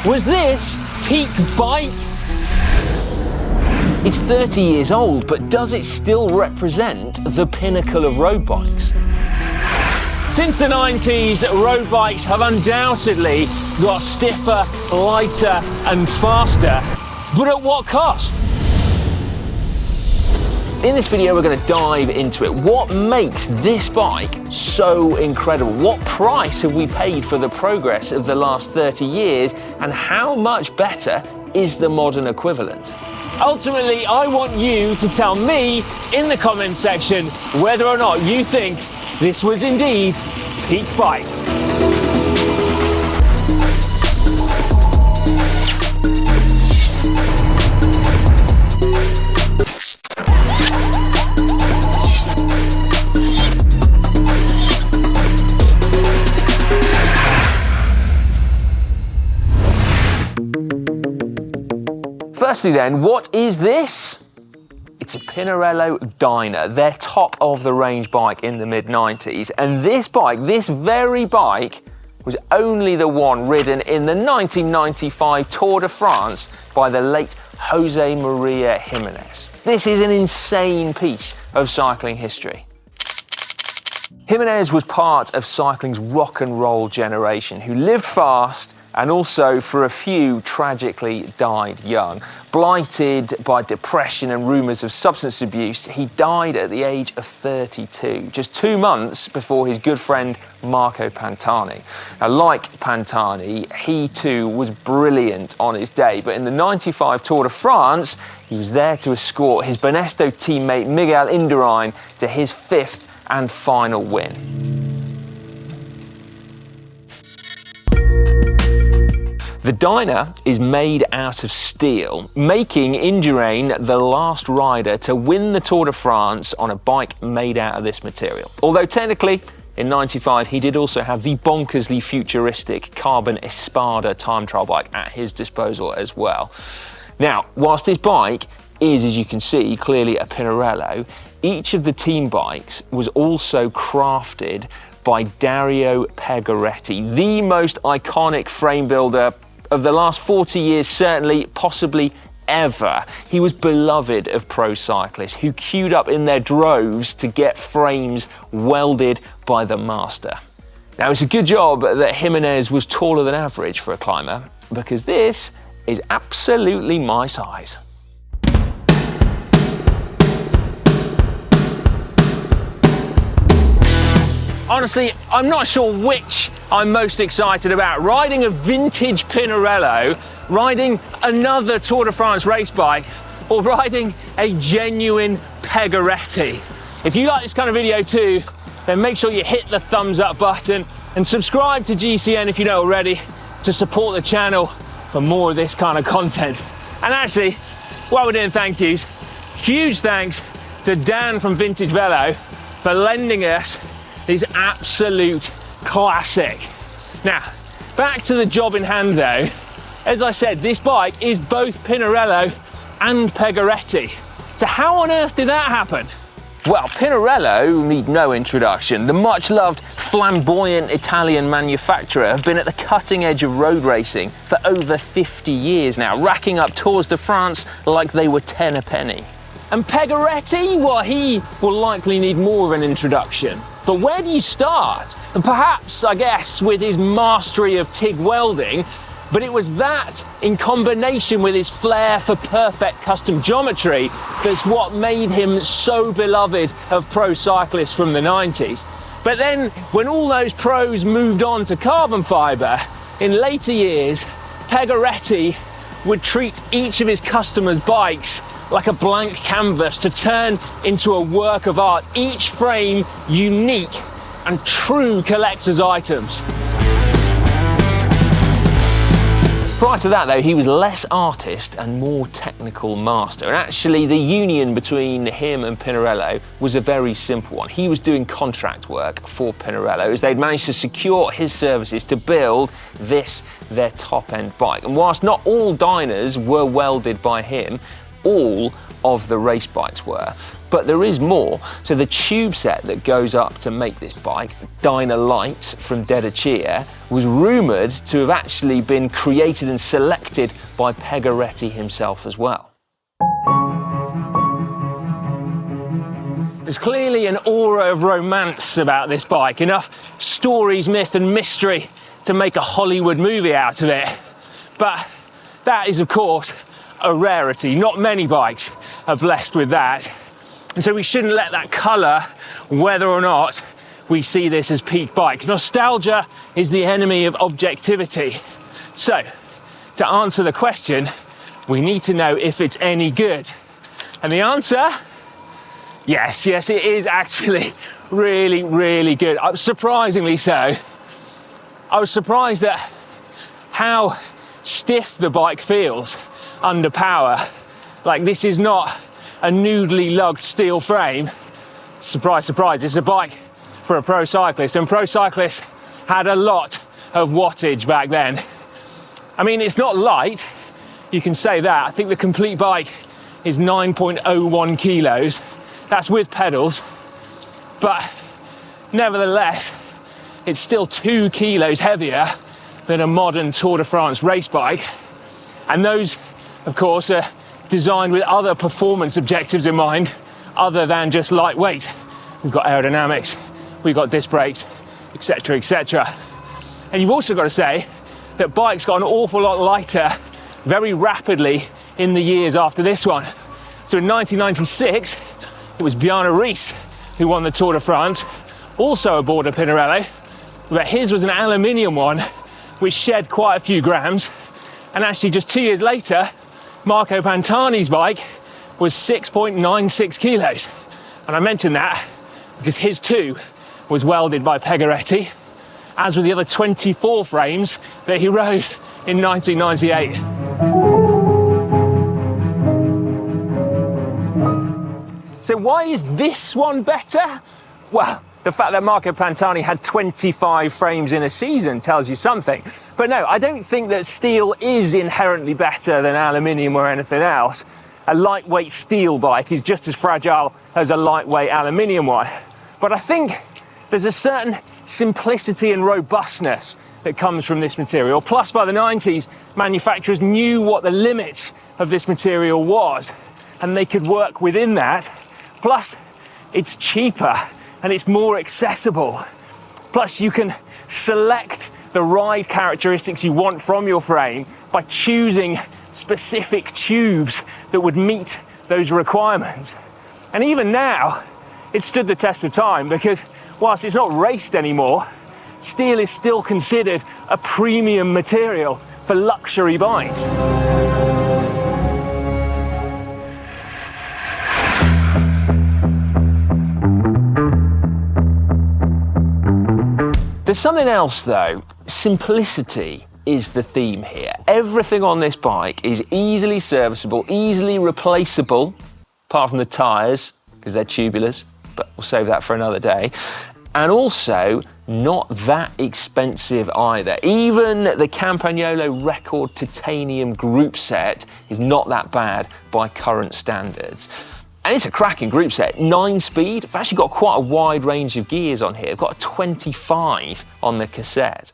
Was this peak bike? It's 30 years old, but does it still represent the pinnacle of road bikes? Since the 90s, road bikes have undoubtedly got stiffer, lighter and faster, but at what cost? In this video, we're going to dive into it. What makes this bike so incredible? What price have we paid for the progress of the last 30 years? And how much better is the modern equivalent? Ultimately, I want you to tell me in the comment section whether or not you think this was indeed peak bike. Firstly then, what is this? It's a Pinarello Dyna, their top of the range bike in the mid-90s. And this bike, this very bike, was only the one ridden in the 1995 Tour de France by the late José María Jiménez. This is an insane piece of cycling history. Jiménez was part of cycling's rock and roll generation who lived fast and also, for a few, tragically died young. Blighted by depression and rumours of substance abuse, he died at the age of 32, just 2 months before his good friend Marco Pantani. Now, like Pantani, he too was brilliant on his day, but in the 95 Tour de France, he was there to escort his Banesto teammate Miguel Indurain to his 5th and final win. The Dyna is made out of steel, making Indurain the last rider to win the Tour de France on a bike made out of this material. Although technically, in 95, he did also have the bonkersly futuristic carbon Espada time trial bike at his disposal as well. Now, whilst this bike is, as you can see, clearly a Pinarello, each of the team bikes was also crafted by Dario Pegoretti, the most iconic frame builder of the last 40 years, certainly, possibly ever. He was beloved of pro cyclists who queued up in their droves to get frames welded by the master. Now, it's a good job that Jiménez was taller than average for a climber, because this is absolutely my size. Honestly, I'm not sure which I'm most excited about, riding a vintage Pinarello, riding another Tour de France race bike, or riding a genuine Pegoretti. If you like this kind of video too, then make sure you hit the thumbs up button and subscribe to GCN if you don't already, to support the channel for more of this kind of content. And actually, while we're doing thank yous, huge thanks to Dan from Vintage Velo for lending us this absolute classic. Now, back to the job in hand though. As I said, this bike is both Pinarello and Pegoretti. So how on earth did that happen? Well, Pinarello need no introduction. The much-loved, flamboyant Italian manufacturer have been at the cutting edge of road racing for over 50 years now, racking up Tours de France like they were 10 a penny. And Pegoretti, well, he will likely need more of an introduction. But where do you start? And perhaps, I guess, with his mastery of TIG welding, but it was that, in combination with his flair for perfect custom geometry, that's what made him so beloved of pro cyclists from the 90s. But then, when all those pros moved on to carbon fibre, in later years, Pegoretti would treat each of his customers' bikes like a blank canvas to turn into a work of art, each frame unique and true collector's items. Prior to that though, he was less artist and more technical master. And actually the union between him and Pinarello was a very simple one. He was doing contract work for Pinarello as they'd managed to secure his services to build this, their top-end bike. And whilst not all Dynas were welded by him, all of the race bikes were. But there is more. So the tube set that goes up to make this bike, Dyna Light from Dedicea, was rumoured to have actually been created and selected by Pegoretti himself as well. There's clearly an aura of romance about this bike, enough stories, myth and mystery to make a Hollywood movie out of it. But that is, of course, a rarity. Not many bikes are blessed with that. And so we shouldn't let that colour whether or not we see this as peak bike. Nostalgia is the enemy of objectivity. So, to answer the question, we need to know if it's any good. And the answer? Yes, it is actually really, really good. Surprisingly so. I was surprised at how stiff the bike feels under power. Like, this is not a noodly lugged steel frame. Surprise, surprise, it's a bike for a pro cyclist, and pro cyclists had a lot of wattage back then. I mean, it's not light, you can say that. I think the complete bike is 9.01 kilos. That's with pedals, but nevertheless, it's still 2 kilos heavier than a modern Tour de France race bike. And those, of course, are designed with other performance objectives in mind, other than just lightweight. We've got aerodynamics, we've got disc brakes, etc., etc. And you've also got to say that bikes got an awful lot lighter very rapidly in the years after this one. So in 1996, it was Bjarne Riis who won the Tour de France, also aboard a Pinarello, but his was an aluminium one which shed quite a few grams. And actually just 2 years later, Marco Pantani's bike was 6.96 kilos. And I mention that because his too was welded by Pegoretti, as were the other 24 frames that he rode in 1998. So why is this one better? Well, the fact that Marco Pantani had 25 frames in a season tells you something. But no, I don't think that steel is inherently better than aluminium or anything else. A lightweight steel bike is just as fragile as a lightweight aluminium one. But I think there's a certain simplicity and robustness that comes from this material. Plus, by the 90s, manufacturers knew what the limits of this material was, and they could work within that. Plus, it's cheaper and it's more accessible. Plus, you can select the ride characteristics you want from your frame by choosing specific tubes that would meet those requirements. And even now, it's stood the test of time, because whilst it's not raced anymore, steel is still considered a premium material for luxury bikes. There's something else though. Simplicity is the theme here. Everything on this bike is easily serviceable, easily replaceable, apart from the tyres, because they're tubulars, but we'll save that for another day. And also not that expensive either. Even the Campagnolo Record Titanium group set is not that bad by current standards. And it's a cracking group set, 9-speed. I've actually got quite a wide range of gears on here. I've got a 25 on the cassette.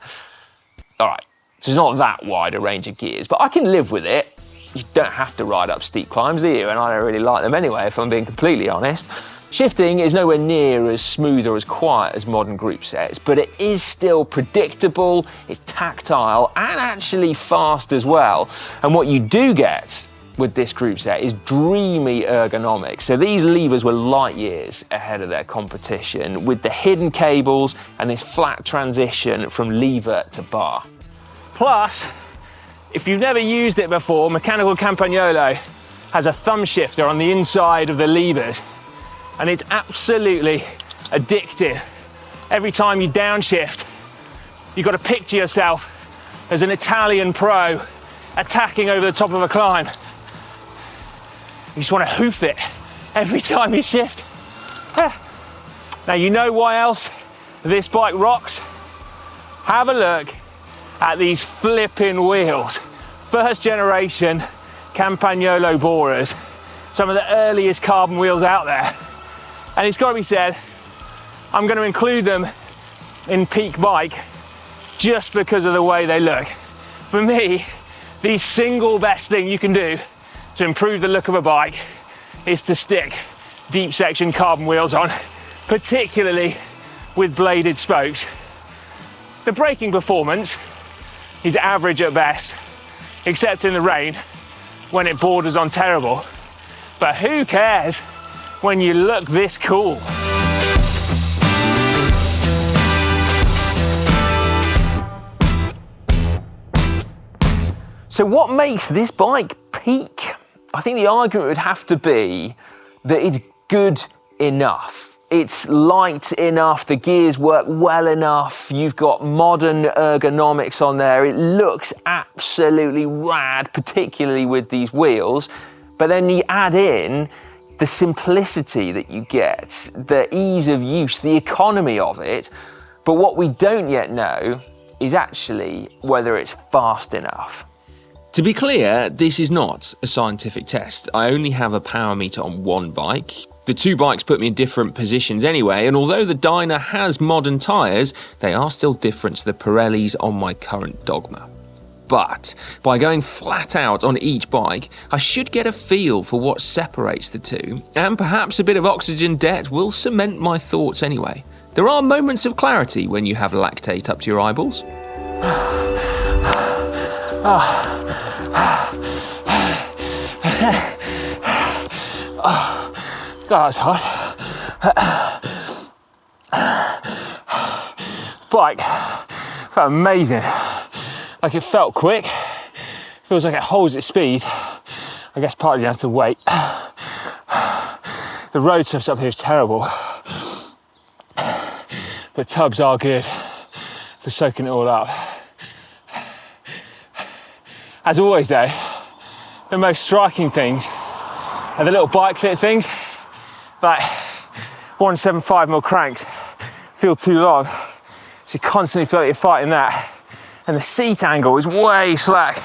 All right, so it's not that wide a range of gears, but I can live with it. You don't have to ride up steep climbs, do you? And I don't really like them anyway, if I'm being completely honest. Shifting is nowhere near as smooth or as quiet as modern group sets, but it is still predictable, it's tactile, and actually fast as well. And what you do get with this group set is dreamy ergonomics. So these levers were light years ahead of their competition, with the hidden cables and this flat transition from lever to bar. Plus, if you've never used it before, Mechanical Campagnolo has a thumb shifter on the inside of the levers, and it's absolutely addictive. Every time you downshift, you've got to picture yourself as an Italian pro attacking over the top of a climb. You just want to hoof it every time you shift. Now, you know why else this bike rocks? Have a look at these flipping wheels. First generation Campagnolo borers. some of the earliest carbon wheels out there. And it's got to be said, I'm going to include them in peak bike just because of the way they look. For me, the single best thing you can do to improve the look of a bike is to stick deep section carbon wheels on, particularly with bladed spokes. The braking performance is average at best, except in the rain when it borders on terrible. But who cares when you look this cool? So what makes this bike peak? I think the argument would have to be that it's good enough. It's light enough, the gears work well enough, you've got modern ergonomics on there, it looks absolutely rad, particularly with these wheels. But then you add in the simplicity that you get, the ease of use, the economy of it. But what we don't yet know is actually whether it's fast enough. To be clear, this is not a scientific test. I only have a power meter on one bike. The two bikes put me in different positions anyway, and although the Dyna has modern tyres, they are still different to the Pirellis on my current Dogma. But by going flat out on each bike, I should get a feel for what separates the two, and perhaps a bit of oxygen debt will cement my thoughts anyway. There are moments of clarity when you have lactate up to your eyeballs. God, that's hard. Bike felt amazing. Like it felt quick. Feels like it holds its speed. I guess partly down to the weight. The road surface up here is terrible, but tubs are good for soaking it all up. As always though, the most striking things are the little bike fit things. Like 175mm cranks feel too long, so you constantly feel like you're fighting that. And the seat angle is way slack,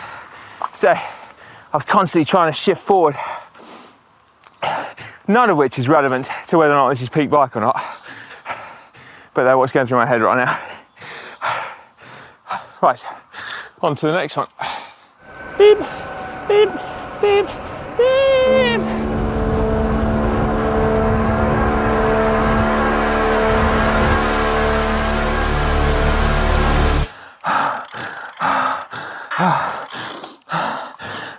so I'm constantly trying to shift forward. None of which is relevant to whether or not this is peak bike or not, but that's what's going through my head right now. Right, on to the next one. Beep, beep, beep, beep.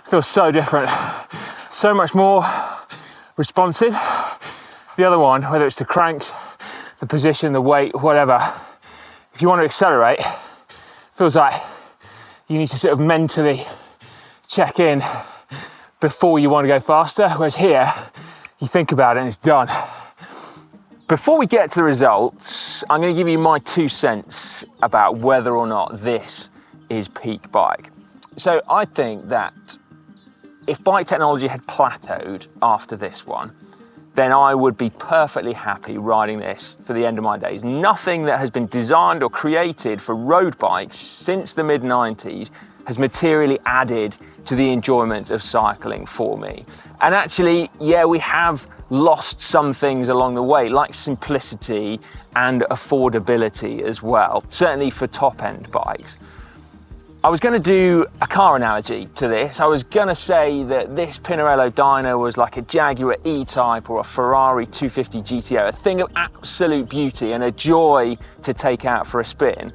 Feels so different, so much more responsive. The other one, whether it's the cranks, the position, the weight, whatever, if you want to accelerate, feels like you need to sort of mentally check in before you want to go faster, whereas here, you think about it and it's done. Before we get to the results, I'm going to give you my 2 cents about whether or not this is peak bike. So I think that if bike technology had plateaued after this one, then I would be perfectly happy riding this for the end of my days. Nothing that has been designed or created for road bikes since the mid-90s has materially added to the enjoyment of cycling for me. And actually, yeah, we have lost some things along the way, like simplicity and affordability as well, certainly for top-end bikes. I was going to do a car analogy to this. I was going to say that this Pinarello Dyna was like a Jaguar E-Type or a Ferrari 250 GTO, a thing of absolute beauty and a joy to take out for a spin.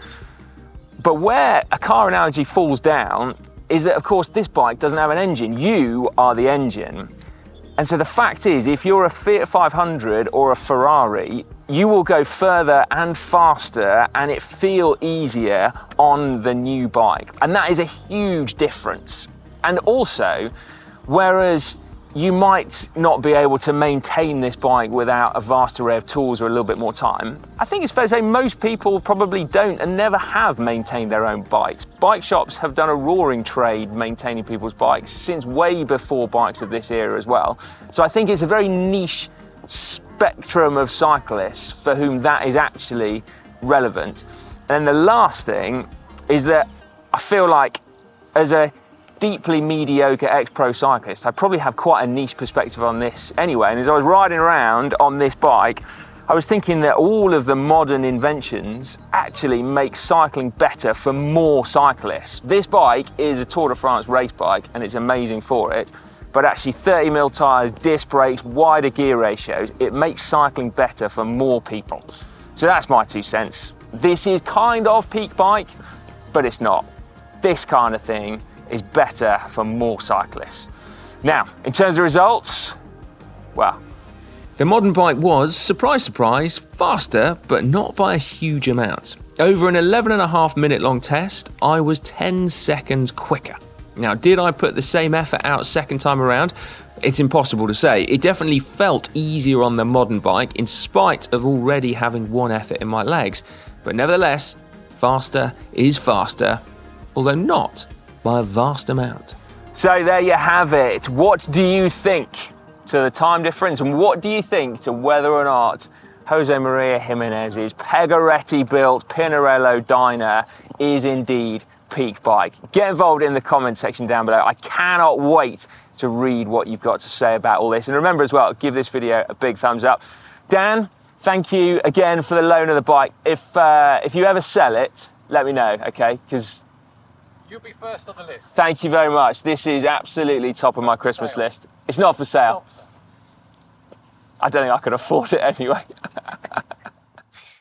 But where a car analogy falls down is that, of course, this bike doesn't have an engine. You are the engine. And so the fact is, if you're a Fiat 500 or a Ferrari, you will go further and faster and it feel easier on the new bike. And that is a huge difference. And also, whereas you might not be able to maintain this bike without a vast array of tools or a little bit more time, I think it's fair to say most people probably don't and never have maintained their own bikes. Bike shops have done a roaring trade maintaining people's bikes since way before bikes of this era as well. So I think it's a very niche spectrum of cyclists for whom that is actually relevant. And then the last thing is that I feel like as a deeply mediocre ex-pro cyclist, I probably have quite a niche perspective on this anyway. And as I was riding around on this bike, I was thinking that all of the modern inventions actually make cycling better for more cyclists. This bike is a Tour de France race bike and it's amazing for it, but actually 30mm tyres, disc brakes, wider gear ratios, it makes cycling better for more people. So that's my 2 cents. This is kind of peak bike, but it's not. This kind of thing is better for more cyclists. Now, in terms of results, well, the modern bike was, surprise, surprise, faster, but not by a huge amount. Over an 11.5 minute long test, I was 10 seconds quicker. Now, did I put the same effort out second time around? It's impossible to say. It definitely felt easier on the modern bike in spite of already having one effort in my legs. But nevertheless, faster is faster, although not by a vast amount. So there you have it. What do you think to the time difference, and what do you think to whether or not José María Jiménez's Pegoretti built Pinarello Dyna is indeed peak bike? Get involved in the comment section down below. I cannot wait to read what you've got to say about all this. And remember as well, give this video a big thumbs up. Dan, thank you again for the loan of the bike. If you ever sell it, let me know, okay? Because you'll be first on the list. Thank you very much. This is absolutely top of my Christmas list. It's not for sale. I don't think I could afford it anyway.